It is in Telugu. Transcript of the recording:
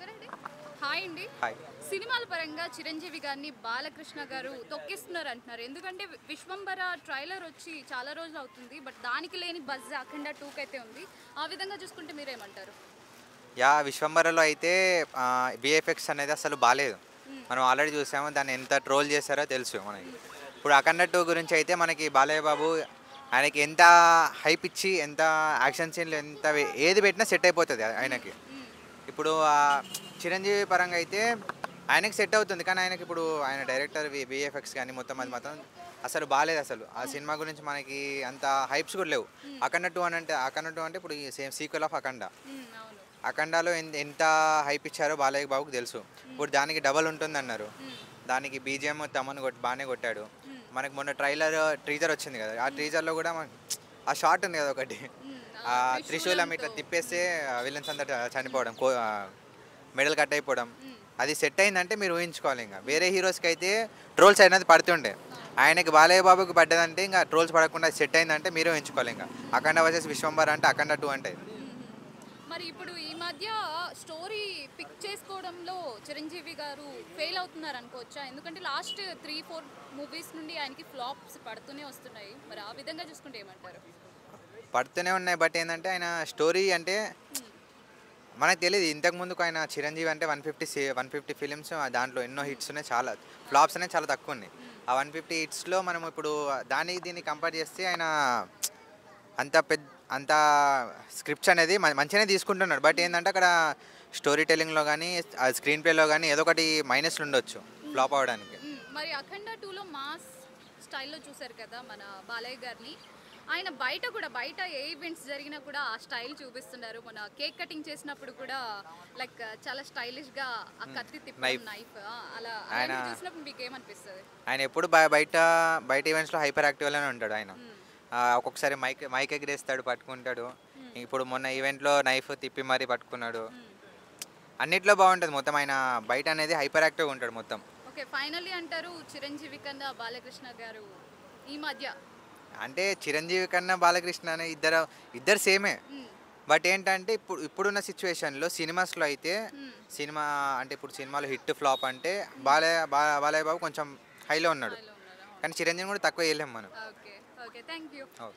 ఎవరండి? హాయ్ అండి. హాయ్. సినిమాల పరంగా చిరంజీవి గారిని బాలకృష్ణ గారు తొక్కిస్తున్నారు అంటున్నారు. ఎందుకంటే విశ్వంబర ట్రైలర్ వచ్చి చాలా రోజులు అవుతుంది. బట్ దానికి లేని బజ్ అఖండ 2 కైతే ఉంది. ఆ విధంగా చూసుకుంటే మీరేమంటారు? విశ్వంబరలో అయితే వీఎఫ్ఎక్స్ అనేది అసలు బాలేదు. హ్మ్. మనం ఆల్రెడీ చూసాము. దాన్ని ఎంత ట్రోల్ చేశారో తెలుసు మనకి. ఇప్పుడు 'అఖండ 2' గురించి అయితే మనకి బాలయ్య బాబు ఆయనకి ఎంత హైప్ ఇచ్చి, ఎంత యాక్షన్ సీన్‌లు ఏది పెట్టినా సెట్ అయిపోతది ఆయనకి. హ్మ్. ఇప్పుడు చిరంజీవి పరంగా అయితే ఆయనకి సెట్ అవుతుంది. కానీ ఆయనకి ఇప్పుడు ఆయన డైరెక్టర్ వీఎఫ్ఎక్స్ గాని మొత్తం అది మొత్తం అసలు బాలేదసలు. ఆ సినిమా గురించి మనకి అంత హైప్స్ కూడా లేవు. హ్మ్. 'అఖండ 2' అంటే ఇప్పుడు ఈ సేమ్ సీక్వెల్ ఆఫ్ 'అఖండ'. హ్మ్. అవును. 'అఖండాలో' ఎంత హైప్ ఇచ్చారో బాలయ్య బాబుకి తెలుసు. ఇప్పుడు దానికి డబల్ ఉంటుందన్నారు. హ్మ్. దానికి బీజీఎం తమన్ బానే కొట్టాడు. హ్మ్. మనకు మొన్న టీజర్ వచ్చింది కదా! ఆ హ్మ్. టీజర్‌లో కూడా ఆ షాట్ ఉంది కదా ఒకటి. హ్మ్. ఆ త్రిశూలం ఇట్లా తిప్పేస్తే విలన్స్ అందరూ చనిపోవడం. మెడలు కట్ అయిపోవడం. హ్మ్. అది సెట్ అయిందంటే మీరు ఊహించుకోవాలి ఇంక. వేరే హీరోస్‌కైతే ట్రోల్స్ అనేది పడుతుండే. అవును. ఆయనకి బాలయ్య బాబుకి పడ్డదంటే ఇంక ట్రోల్స్ పడకుండా అది సెట్ అయిందంటే మీరే ఊహించుకోవాలి ఇంక. 'అఖండ వర్సెస్ విశ్వంబర' అంటే 'అఖండ 2' అంటే. హుహు. మరి ఇప్పుడు ఈ మధ్య స్టోరీ పిక్ చేసుకోవడంలో చిరంజీవి గారు ఫెయిల్ అవుతున్నారు అనుకోవచ్చా? ఎందుకంటే లాస్ట్ 3, 4 మూవీస్ నుండి ఆయనకి ఫ్లాప్స్ పడుతూనే వస్తున్నాయి. మరి ఆ విధంగా చూసుకుంటే ఏమంటారు? పడుతూనే ఉన్నాయి. బట్ ఏందంటే ఆయన స్టోరీ అంటే హ్మ్. మనకు తెలీదు. ఇంతకు ముందుకు ఆయన 'చిరంజీవి' అంటే 150 ఫిలిమ్స్ దాంట్లో ఎన్నో హ్మ్. హిట్స్ ఉన్నాయి. చాలా అవును. ఫ్లాప్స్ అనేవి చాలా తక్కువున్నాయి. హ్మ్. ఆ 150 హిట్స్‌లో మనం ఇప్పుడు దానికి దీన్ని కంపేర్ చేస్తే ఆయన అంత అంత స్క్రిప్ట్స్ అనేది మంచిగానే తీసుకుంటున్నాడు. బట్ హ్మ్. ఏందంటే అక్కడ స్టోరీ టెల్లింగ్‌లో గానీ, ఆ స్క్రీన్ ప్లేలో గానీ ఏదో ఒకటి మైనస్‌లు ఉండొచ్చు హ్మ్. ఫ్లాప్ అవ్వడానికి. హ్మ్. మరి 'అఖండ 2లో మాస్ స్టైల్‌లో చూసారు కదా! మన బాలయ్య గారిని. ఆయన బయట ఏ ఈవెంట్స్ జరిగినా కూడా ఆ స్టైల్ చూపిస్తున్నారు. మన కేక్ కటింగ్ చేసినప్పుడు కూడా లైక్ చాలా స్టైలిష్‌గా ఆ కత్తి తిప్పడం నైఫ్ నైఫ్ అలా ఆయన అలాంటివి చూసినప్పుడు మీకేమనిపిస్తది? ఆయన ఎప్పుడు బయట బయట ఈవెంట్స్‌లో హైపర్ యాక్టివ్‌లోనే ఉంటాడు ఆయన. హ్మ్. ఒక్కొక్కసారి మైక్ ఎగిరేస్తాడు, పట్టుకుంటాడు. హ్మ్. ఇప్పుడు మొన్న ఈవెంట్‌లో నైఫ్ తిప్పి మరీ పట్టుకున్నాడు. హ్మ్. అన్నిట్లో బావుంటది మొత్తం. ఆయన బయట అనేది హైపర్ యాక్టివ్‌గా ఉంటాడు మొత్తం. ఓకే. ఫైనల్లీ అంటారు చిరంజీవి కన్నా బాలకృష్ణ గారు ఈ మధ్య అంటే చిరంజీవి కన్నా బాలకృష్ణ అనే ఇద్దరు సేమే. హ్మ్. బట్ ఏంటంటే ఇప్పుడున్న సిట్యుయేషన్‌లో సినిమాస్‌లో అయితే హ్మ్. సినిమా అంటే ఇప్పుడు సినిమాలో హిట్, ఫ్లాప్ అంటే హ్మ్. బాలయ్య బాబు కొంచెం హైలో ఉన్నాడు. స్థాయిలో ఉన్నారు. అవును. కానీ చిరంజీవిని కూడా తక్కువ చేయలేం మనం. Okay. Okay. Thank you. Okay.